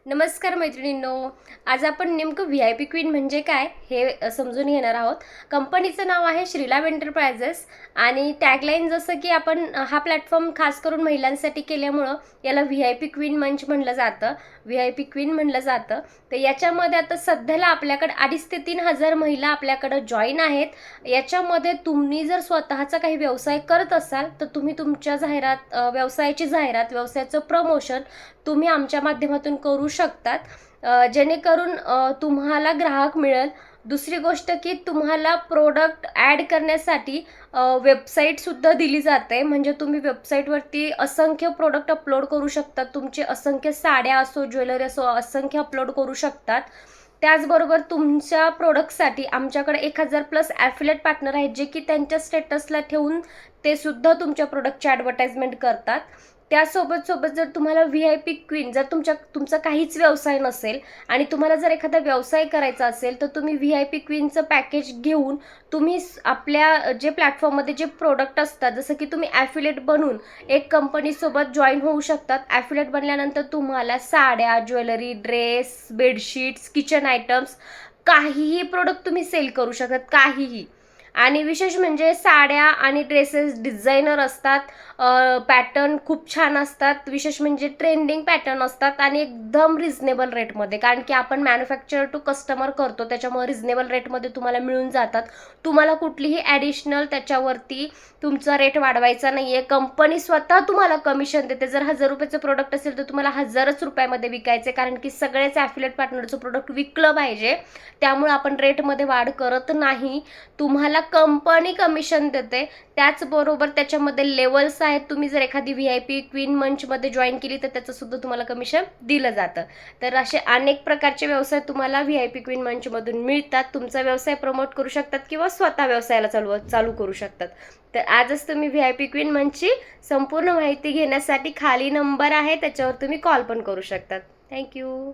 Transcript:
नमस्कार मैत्रिणींनो. आज आपण नेमकं VIP क्वीन म्हणजे काय हे समजून घेणार आहोत. कंपनीचं नाव आहे श्रीलाभ एंटरप्राइजेस आणि टॅगलाईन जसं की आपण हा प्लॅटफॉर्म खास करून महिलांसाठी केल्यामुळं याला VIP क्वीन मंच म्हणलं जातं, VIP क्वीन म्हणलं जातं. तर याच्यामध्ये आता सध्याला आपल्याकडे 2,500 ते 3,000 महिला आपल्याकडं जॉईन आहेत. याच्यामध्ये तुम्ही जर स्वतःचा काही व्यवसाय करत असाल तर तुम्ही तुमच्या व्यवसायाची जाहिरात, व्यवसायाचं प्रमोशन तुम्ही आमच्या माध्यमातून करू शकतात, जेणेकरून तुम्हाला ग्राहक मिळेल. दुसरी गोष्ट की तुम्हाला प्रोडक्ट ॲड करण्यासाठी वेबसाईटसुद्धा दिली जाते. म्हणजे तुम्ही वेबसाईटवरती असंख्य प्रोडक्ट अपलोड करू शकतात. तुमचे असंख्य साड्या असो, ज्वेलरी असो, असंख्य अपलोड करू शकतात. त्याचबरोबर तुमच्या प्रोडक्टसाठी आमच्याकडे 1,000+ ॲफिलेट पार्टनर आहेत, जे की त्यांच्या स्टेटसला ठेवून ते सुद्धा तुमच्या प्रोडक्टची ॲडव्हर्टाइजमेंट करतात. त्यासोबत जर तुम्हाला VIP क्वीन, जर तुमचा काहीच व्यवसाय नसेल आणि तुम्हाला जर एखादा व्यवसाय करायचा असेल, तर तुम्ही VIP क्वीनचं पॅकेज घेऊन तुम्ही आपल्या जे प्लॅटफॉर्ममध्ये जे प्रोडक्ट असतात, जसं की तुम्ही ॲफिलेट बनून एक कंपनीसोबत जॉईन होऊ शकतात. ॲफिलेट बनल्यानंतर तुम्हाला साड्या, jewellery, dress, bedsheets, kitchen items, काहीही प्रोडक्ट तुम्ही सेल करू शकतात, काहीही. आणि विशेष म्हणजे साड्या आणि ड्रेसेस डिझायनर असतात, पॅटर्न खूप छान असतात. विशेष म्हणजे ट्रेंडिंग पॅटर्न असतात आणि एकदम रिझनेबल रेटमध्ये, कारण की आपण मॅन्युफॅक्चर टू कस्टमर करतो, त्याच्यामुळे रिझनेबल रेटमध्ये तुम्हाला मिळून जातात. तुम्हाला कुठलीही ॲडिशनल त्याच्यावरती तुमचा रेट वाढवायचा नाही आहे. कंपनी स्वतः तुम्हाला कमिशन देते. जर 1,000 रुपयाचं प्रोडक्ट असेल तर तुम्हाला 1,000च रुपयामध्ये विकायचे, कारण की सगळेच ॲफिलेट पार्टनरचं प्रोडक्ट विकलं पाहिजे. त्यामुळे आपण रेटमध्ये वाढ करत नाही. तुम्हाला कंपनी कमिशन देते. त्याचबरोबर त्याच्यामध्ये लेवल्स आहेत. तुम्ही जर एखादी VIP क्वीन मंचमध्ये जॉईन केली तर त्याचं सुद्धा तुम्हाला कमिशन दिलं जातं. तर असे अनेक प्रकारचे व्यवसाय तुम्हाला VIP क्वीन मंचमधून मिळतात. तुमचा व्यवसाय प्रमोट करू शकतात किंवा स्वतः व्यवसायाला चालू करू शकतात. तर आजच तुम्ही VIP क्वीन मंचची संपूर्ण माहिती घेण्यासाठी खाली नंबर आहे, त्याच्यावर तुम्ही कॉल पण करू शकतात. थँक्यू.